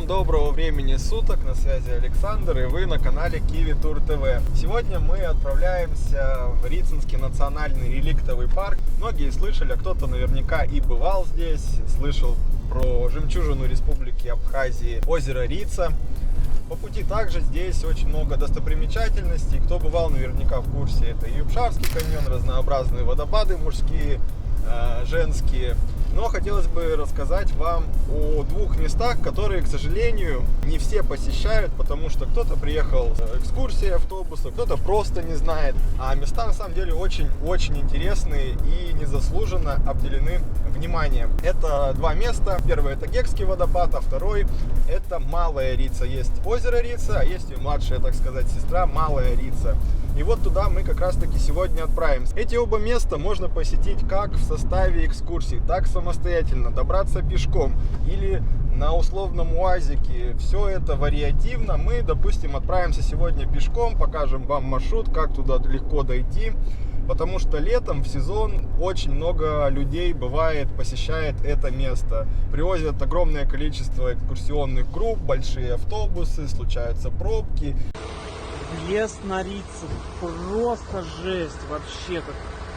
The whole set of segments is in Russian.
Всем доброго времени суток, на связи Александр, и вы на канале Kiwi Tour TV. Сегодня мы отправляемся в Рицинский национальный реликтовый парк. Многие слышали, а кто-то наверняка и бывал здесь, слышал про жемчужину Республики Абхазии, озеро Рица. По пути также здесь очень много достопримечательностей. Кто бывал, наверняка в курсе, это Юбшарский каньон, разнообразные водопады мужские, женские. Но хотелось бы рассказать вам о двух местах, которые, к сожалению, не все посещают, потому что кто-то приехал с экскурсией автобуса, кто-то просто не знает. А места на самом деле очень интересные и незаслуженно обделены вниманием. Это два места. Первый — это Гекский водопад, а второй — это Малая Рица. Есть озеро Рица, а есть и младшая, так сказать, сестра Малая Рица. И вот туда мы как раз таки сегодня отправимся. Эти оба места можно посетить как в составе экскурсии, так самостоятельно, добраться пешком или на условном УАЗике. Все это вариативно. Мы, допустим, отправимся сегодня пешком, покажем вам маршрут, как туда легко дойти. Потому что летом в сезон очень много людей бывает, посещает это место. Привозят огромное количество экскурсионных групп, большие автобусы, случаются пробки. Въезд на Рицу просто жесть, вообще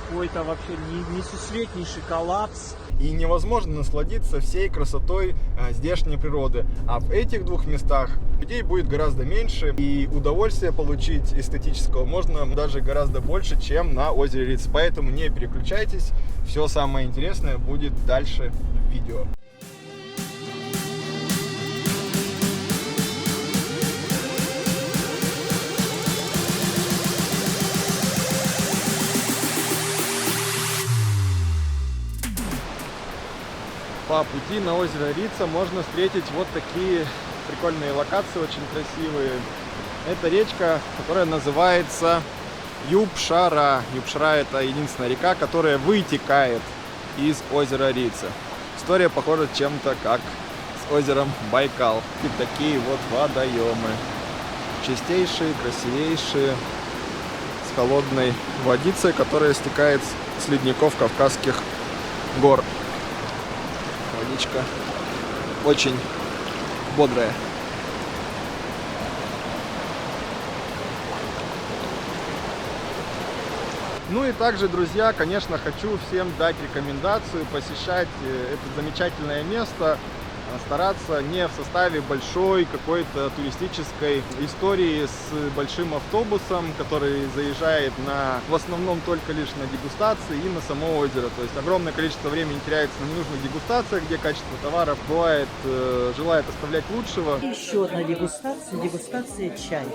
какой-то вообще несусветнейший коллапс. И невозможно насладиться всей красотой здешней природы. А в этих двух местах людей будет гораздо меньше, и удовольствие получить эстетического можно даже гораздо больше, чем на озере Рица. Поэтому не переключайтесь, все самое интересное будет дальше в видео. По пути на озеро Рица можно встретить вот такие прикольные локации, очень красивые. Это речка, которая называется Юбшара. Юбшара — это единственная река, которая вытекает из озера Рица. История похожа чем-то как с озером Байкал. И такие вот водоемы. Чистейшие, красивейшие, с холодной водицей, которая стекает с ледников Кавказских гор. Водичка очень бодрая. Ну и также, друзья, конечно, хочу всем дать рекомендацию посещать это замечательное место, стараться не в составе большой какой-то туристической истории с большим автобусом, который заезжает в основном только лишь на дегустации и на само озеро. То есть огромное количество времени теряется на ненужных дегустациях, где качество товаров бывает, желает оставлять лучшего. Еще одна дегустация чая.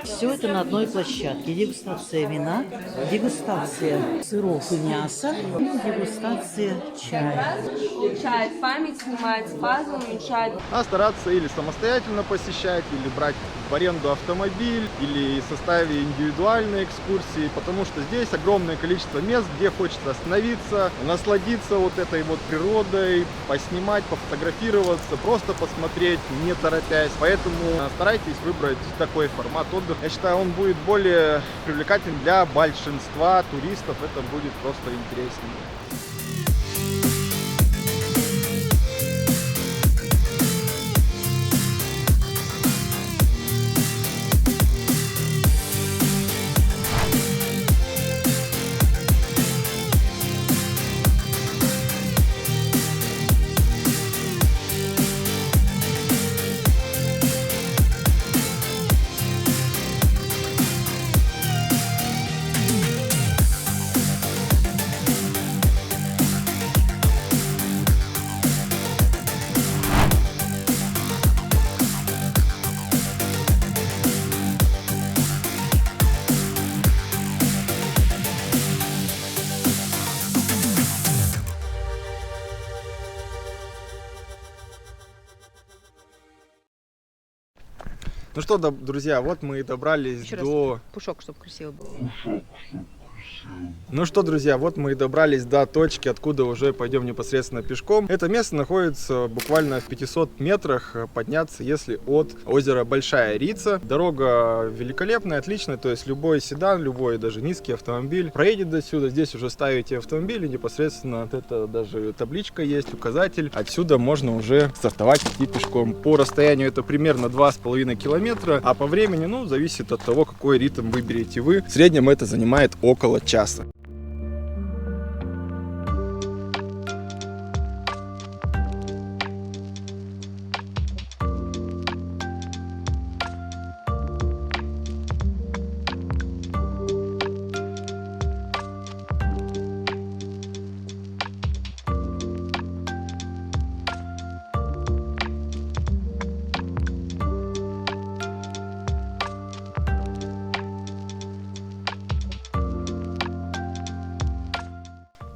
Все это на одной площадке. Дегустация вина, дегустация сыров и мяса и дегустация чая. Улучшает память, снимает спазм, уменьшает. А стараться или самостоятельно посещать, или брать в аренду автомобиль, или в составе индивидуальной экскурсии, потому что здесь огромное количество мест, где хочется остановиться, насладиться вот этой вот природой, поснимать, пофотографироваться, просто посмотреть, не торопясь. Поэтому старайтесь выбрать такой формат отдыха. Я считаю, он будет более привлекательным для большинства туристов, это будет просто интереснее. Ну что, друзья, вот мы и добрались до... Пушок, чтобы красиво было. Ну что, друзья, вот мы и добрались до точки, откуда уже пойдем непосредственно пешком. Это место находится буквально в 500 метрах подняться, если от озера Большая Рица. Дорога великолепная, отличная, то есть любой седан, любой даже низкий автомобиль проедет до сюда. Здесь уже ставите автомобиль и непосредственно это даже табличка есть, указатель. Отсюда можно уже стартовать, идти пешком. По расстоянию это примерно 2,5 километра, а по времени, ну, зависит от того, какой ритм выберете вы. В среднем это занимает около часа.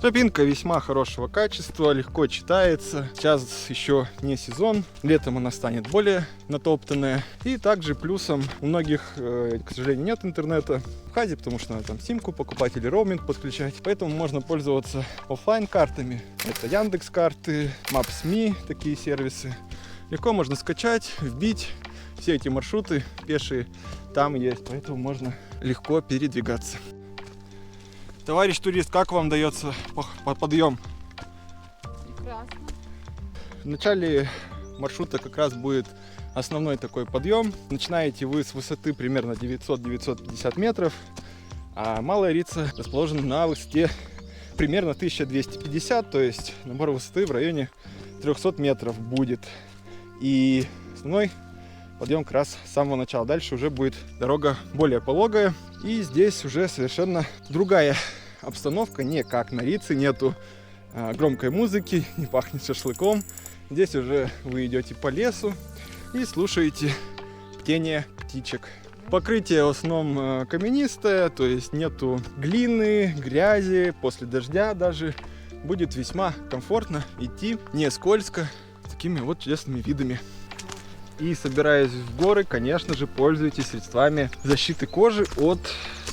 Тропинка весьма хорошего качества, легко читается. Сейчас еще не сезон, летом она станет более натоптанная. И также плюсом у многих, к сожалению, нет интернета в хазе, потому что надо там симку покупать или роуминг подключать. Поэтому можно пользоваться офлайн картами. Это Яндекс.Карты, Maps.me, такие сервисы. Легко можно скачать, вбить. Все эти маршруты пешие там есть, поэтому можно легко передвигаться. Товарищ турист, как вам дается подъем? Прекрасно. В начале маршрута как раз будет основной такой подъем. Начинаете вы с высоты примерно 900-950 метров, а Малая Рица расположена на высоте примерно 1250, то есть набор высоты в районе 300 метров будет. И основной подъем как раз с самого начала. Дальше уже будет дорога более пологая. И здесь уже совершенно другая обстановка. Не как на Рице, нету громкой музыки, не пахнет шашлыком. Здесь уже вы идете по лесу и слушаете пение птичек. Покрытие в основном каменистое, то есть нету глины, грязи. После дождя даже будет весьма комфортно идти, не скользко, с такими вот чудесными видами. И собираясь в горы, конечно же, пользуйтесь средствами защиты кожи от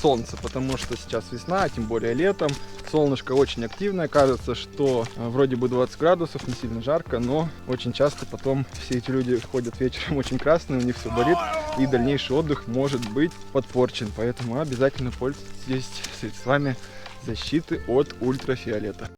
солнца, потому что сейчас весна, а тем более летом. Солнышко очень активное, кажется, что вроде бы 20 градусов, не сильно жарко, но очень часто потом все эти люди ходят вечером очень красные, у них все болит, и дальнейший отдых может быть подпорчен. Поэтому обязательно пользуйтесь средствами защиты от ультрафиолета.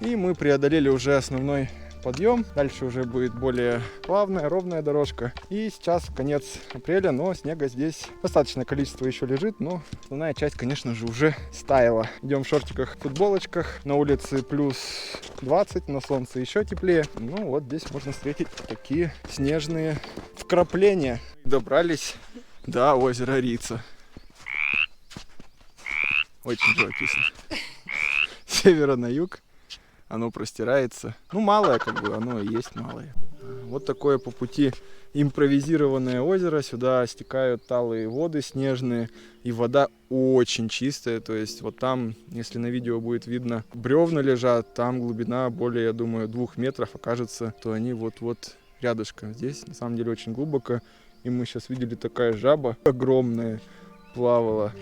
И мы преодолели уже основной подъем. Дальше уже будет более плавная, ровная дорожка. И сейчас конец апреля, но снега здесь достаточное количество еще лежит. Но основная часть, конечно же, уже стаяла. Идем в шортиках, футболочках. На улице плюс 20, на солнце еще теплее. Ну вот здесь можно встретить такие снежные вкрапления. Добрались до озера Рица. Очень живописно. С севера на юг. Оно простирается. Ну, малое, как бы, оно и есть малое. Вот такое по пути импровизированное озеро. Сюда стекают талые воды снежные. И вода очень чистая. То есть вот там, если на видео будет видно, бревна лежат. Там глубина более, я думаю, 2 метров. Окажется, то они вот-вот рядышком. Здесь, на самом деле, очень глубоко. И мы сейчас видели, такая жаба огромная плавала.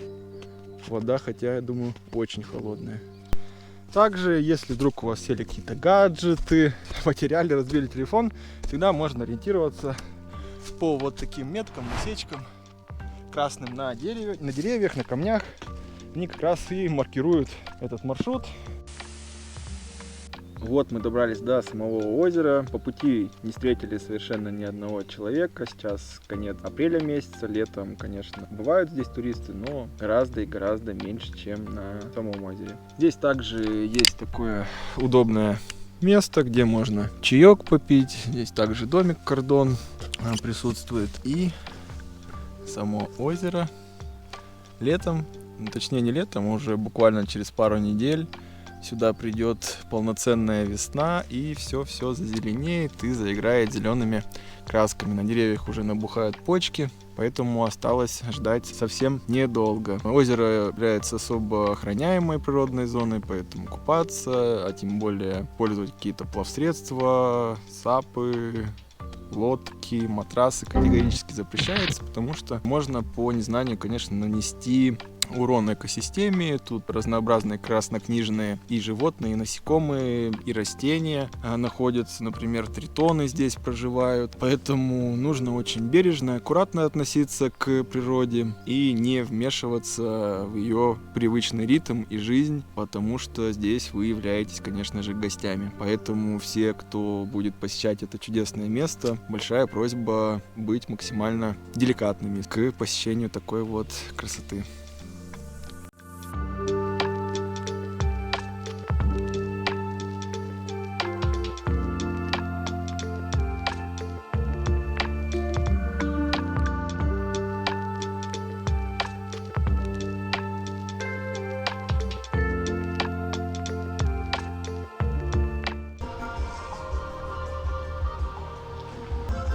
Вода, хотя, я думаю, очень холодная. Также, если вдруг у вас сели какие-то гаджеты, потеряли, разбили телефон, всегда можно ориентироваться по вот таким меткам, насечкам, красным на деревьях, на камнях. Они как раз и маркируют этот маршрут. Вот мы добрались до самого озера. По пути не встретили совершенно ни одного человека. Сейчас конец апреля месяца. Летом, конечно, бывают здесь туристы, но гораздо и гораздо меньше, чем на самом озере. Здесь также есть такое удобное место, где можно чаек попить. Здесь также домик-кордон присутствует. И само озеро летом, точнее не летом, уже буквально через пару недель сюда придет полноценная весна, и все зазеленеет и заиграет зелеными красками. На деревьях уже набухают почки, поэтому осталось ждать совсем недолго. Озеро является особо охраняемой природной зоной, поэтому купаться, а тем более пользовать какие-то плавсредства, сапы, лодки, матрасы категорически запрещается, потому что можно по незнанию, конечно, нанести урон экосистеме. Тут разнообразные краснокнижные и животные, и насекомые, и растения находятся. Например, тритоны здесь проживают. Поэтому нужно очень бережно, аккуратно относиться к природе и не вмешиваться в ее привычный ритм и жизнь, потому что здесь вы являетесь, конечно же, гостями. Поэтому все, кто будет посещать это чудесное место, большая просьба быть максимально деликатными к посещению такой вот красоты.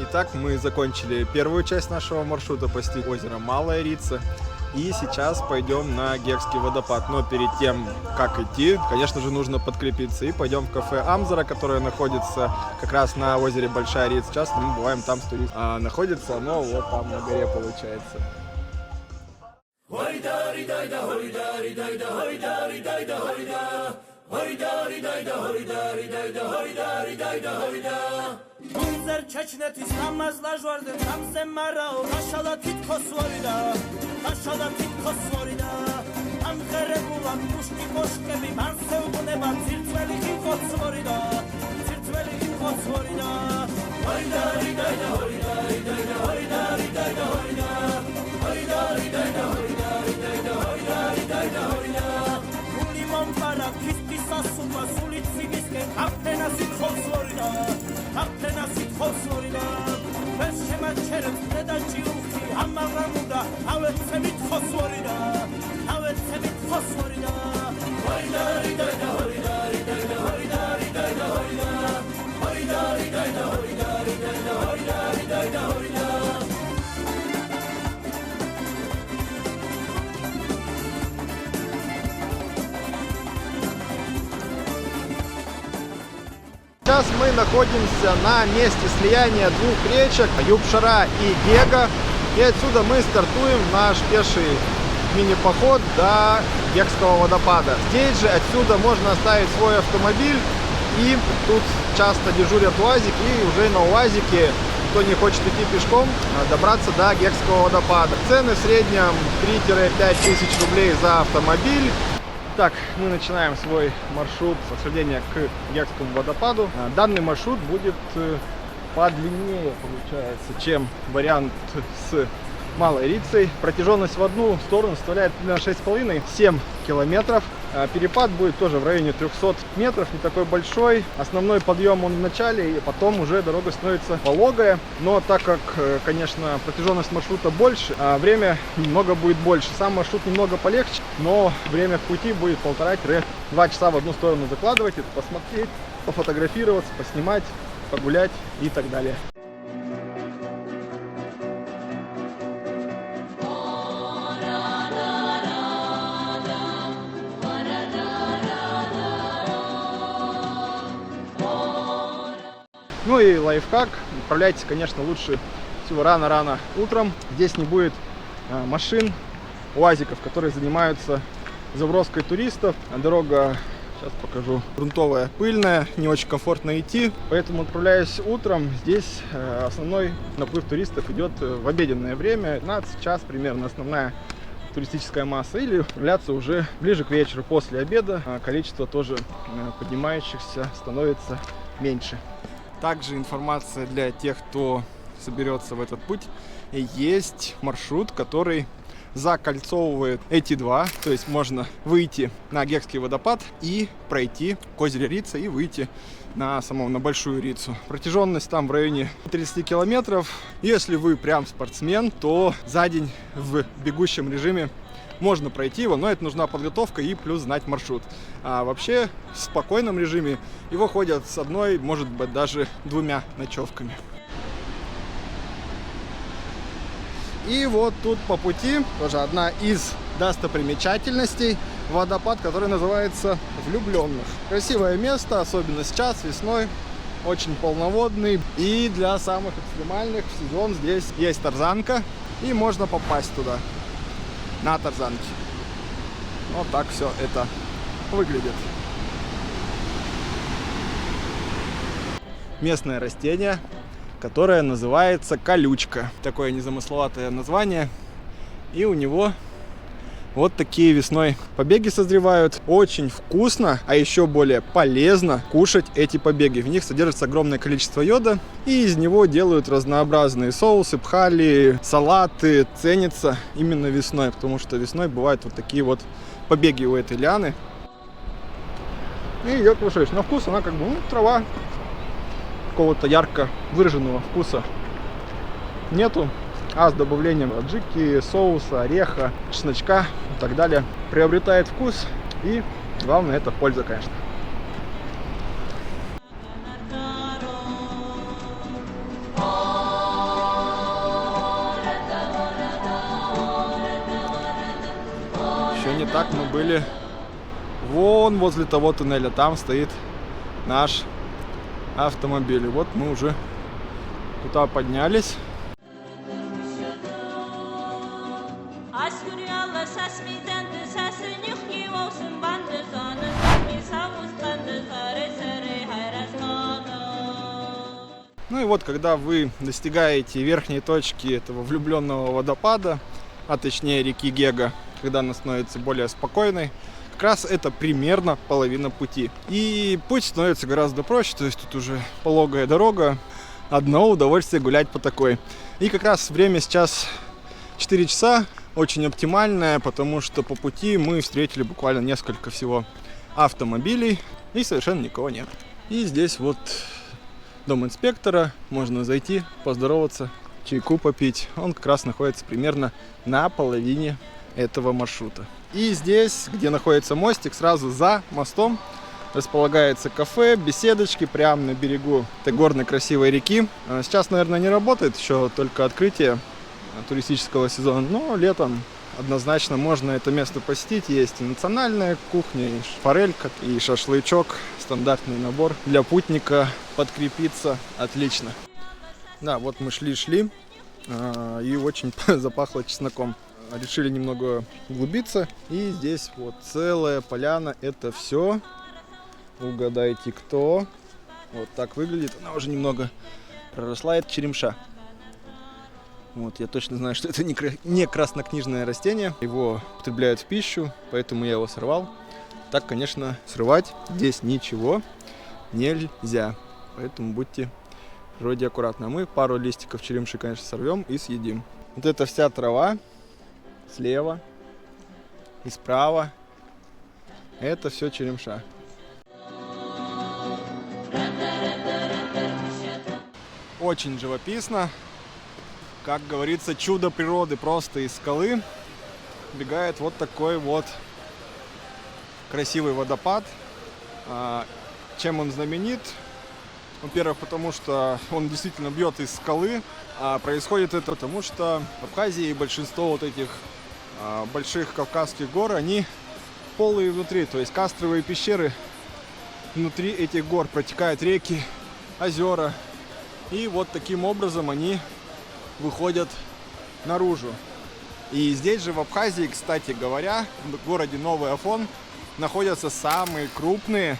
Итак, мы закончили первую часть нашего маршрута посетить озеро Малая Рица. И сейчас пойдем на Гекский водопад. Но перед тем, как идти, конечно же, нужно подкрепиться. И пойдем в кафе Амзара, которое находится как раз на озере Большая Рица. Часто мы бываем там с туристами. А находится оно вот там на горе, получается. Unzer çeçnetis namazlar vardı Namze marao Taşala titkos vorida Taşala titkos vorida Ankere bulan Muşki koşkebi Man sevguneba Tirtveli kinkots vorida Tirtveli kinkots vorida Horida ridayda horida ridayda horida ridayda horida Horida ridayda horida ridayda horida ridayda horida Ulimon para Kispisa supa Sulici biske Kaptena sitkos vorida Kaptena sitkos vorida Veşema çerep Neda ciuki Amagamuda Avet semit kos vorida Avet semit kos vorida Horida ridayda horida ridayda horida ridayda horida Horida ridayda horida ridayda horida ridayda horida Сейчас мы находимся на месте слияния двух речек Юбшара и Гега. И отсюда мы стартуем наш пеший мини-поход до Гекского водопада. Здесь же отсюда можно оставить свой автомобиль. И тут часто дежурят УАЗики. И уже на УАЗике, кто не хочет идти пешком, добраться до Гекского водопада. Цены в среднем 3-5 тысяч рублей за автомобиль. Так, мы начинаем свой маршрут восхождения к Гекскому водопаду. Данный маршрут будет подлиннее, получается, чем вариант с Малой Рицей. Протяженность в одну сторону составляет примерно 6,5-7 километров. Перепад будет тоже в районе 300 метров, не такой большой. Основной подъем он в начале, и потом уже дорога становится пологая. Но так как, конечно, протяженность маршрута больше, а время немного будет больше. Сам маршрут немного полегче, но время в пути будет 1,5-2 часа в одну сторону закладывать, это посмотреть, пофотографироваться, поснимать, погулять и так далее. Ну и лайфхак, отправляйтесь, конечно, лучше всего рано-рано утром. Здесь не будет машин, УАЗиков, которые занимаются заброской туристов. Дорога, сейчас покажу, грунтовая, пыльная, не очень комфортно идти. Поэтому, отправляясь утром, здесь основной наплыв туристов идет в обеденное время, 15 час примерно основная туристическая масса, или отправляться уже ближе к вечеру после обеда. Количество тоже поднимающихся становится меньше. Также информация для тех, кто соберется в этот путь. Есть маршрут, который закольцовывает эти два. То есть можно выйти на Гекский водопад и пройти к озеру Рица и выйти на Большую Рицу. Протяженность там в районе 30 километров. Если вы прям спортсмен, то за день в бегущем режиме можно пройти его, но это нужна подготовка и плюс знать маршрут. А вообще в спокойном режиме его ходят с одной, может быть, даже двумя ночевками. И вот тут по пути тоже одна из достопримечательностей — водопад, который называется Влюбленных. Красивое место, особенно сейчас, весной, очень полноводный. И для самых экстремальных в сезон здесь есть тарзанка, и можно попасть туда на тарзанке. Вот так все это выглядит. Местное растение, которое называется колючка. Такое незамысловатое название. И у него вот такие весной побеги созревают. Очень вкусно, а еще более полезно кушать эти побеги. В них содержится огромное количество йода, и из него делают разнообразные соусы, пхали, салаты. Ценится именно весной, потому что весной бывают вот такие вот побеги у этой лианы. И ее кушаешь. На вкус она как бы трава. Какого-то ярко выраженного вкуса нету, а с добавлением аджики, соуса, ореха, чесночка и так далее приобретает вкус, и главное — это польза, конечно. Еще не так мы были вон возле того туннеля, там стоит наш автомобиль. И вот мы уже туда поднялись. Ну и вот, когда вы достигаете верхней точки этого влюбленного водопада, а точнее реки Гега, когда она становится более спокойной, как раз это примерно половина пути. И путь становится гораздо проще, то есть тут уже пологая дорога, одно удовольствие гулять по такой. И как раз время сейчас 4 часа, очень оптимальное, потому что по пути мы встретили буквально несколько всего автомобилей, и совершенно никого нет. И здесь вот дом инспектора, можно зайти, поздороваться, чайку попить. Он как раз находится примерно на половине этого маршрута. И здесь, где находится мостик, сразу за мостом располагается кафе, беседочки прямо на берегу этой горной красивой реки. Сейчас, наверное, не работает, еще только открытие туристического сезона, но летом однозначно можно это место посетить. Есть и национальная кухня, и форелька, и шашлычок, стандартный набор для путника, подкрепиться отлично. Да, вот мы шли, и очень запахло чесноком. Решили немного углубиться, и здесь вот целая поляна, это все, угадайте кто, вот так выглядит, она уже немного проросла, это черемша. Вот, я точно знаю, что это не краснокнижное растение, его употребляют в пищу, поэтому я его сорвал. Так, конечно, срывать здесь ничего нельзя, поэтому будьте вроде аккуратны. А мы пару листиков черемши, конечно, сорвем и съедим. Вот эта вся трава слева и справа — это все черемша. Очень живописно. Как говорится, чудо природы. Просто из скалы бегает вот такой вот красивый водопад. Чем он знаменит? Во-первых, потому что он действительно бьет из скалы. А происходит это потому, что в Абхазии большинство вот этих больших кавказских гор, они полые внутри, то есть карстовые пещеры. Внутри этих гор протекают реки, озера, и вот таким образом они выходят наружу. И здесь же в Абхазии, кстати говоря, в городе Новый Афон находятся самые крупные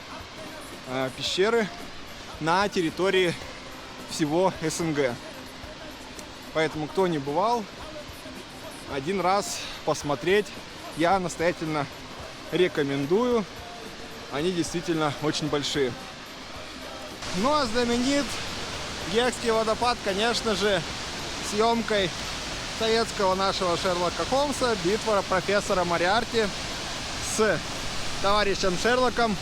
пещеры на территории всего СНГ. Поэтому, кто не бывал, один раз посмотреть я настоятельно рекомендую. Они действительно очень большие. Ну а знаменит Гегский водопад, конечно же, съемкой советского нашего Шерлока Холмса, битва профессора Мориарти с товарищем Шерлоком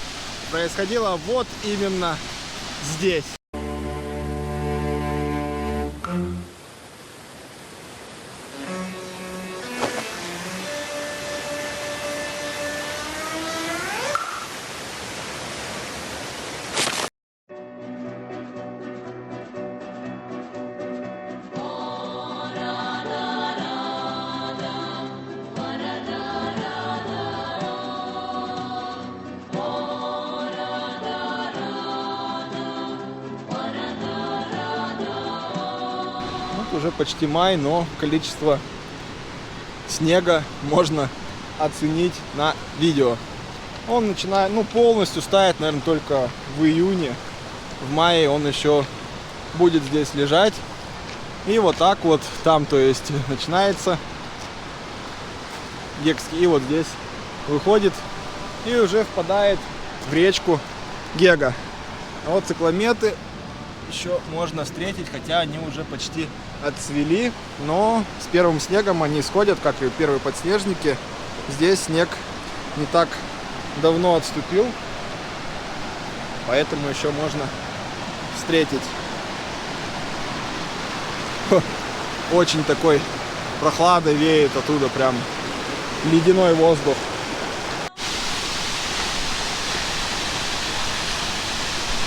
происходила вот именно здесь. уже почти май, но количество снега можно оценить на видео. Он начинает, полностью тает, наверное, только в июне. В мае он еще будет здесь лежать. И вот так вот там, то есть, начинается Гегский, и вот здесь выходит и уже впадает в речку Гега. А вот цикламеты еще можно встретить, хотя они уже почти отцвели, но с первым снегом они сходят, как и первые подснежники. Здесь снег не так давно отступил, поэтому еще можно встретить. Очень такой прохладой веет оттуда, прям ледяной воздух.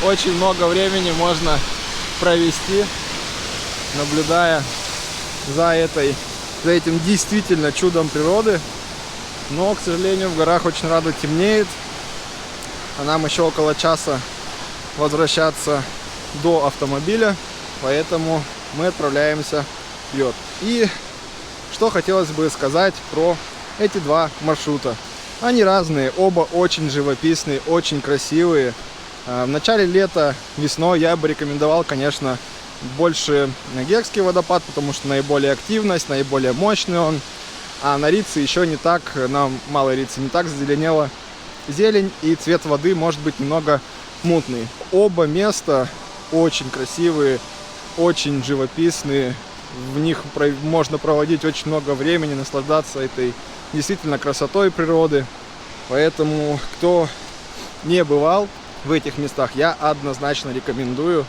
Очень много времени можно провести, наблюдая за этим действительно чудом природы. Но, к сожалению, в горах очень рано темнеет. А нам еще около часа возвращаться до автомобиля. Поэтому мы отправляемся вперед. И что хотелось бы сказать про эти два маршрута. Они разные, оба очень живописные, очень красивые. В начале лета, весной я бы рекомендовал, конечно, больше Гегский водопад, потому что наиболее активность, наиболее мощный он. А на Рице еще не так, на Малой Рице не так зазеленела зелень, и цвет воды может быть немного мутный. Оба места очень красивые, очень живописные. В них можно проводить очень много времени, наслаждаться этой действительно красотой природы. Поэтому, кто не бывал в этих местах, я однозначно рекомендую.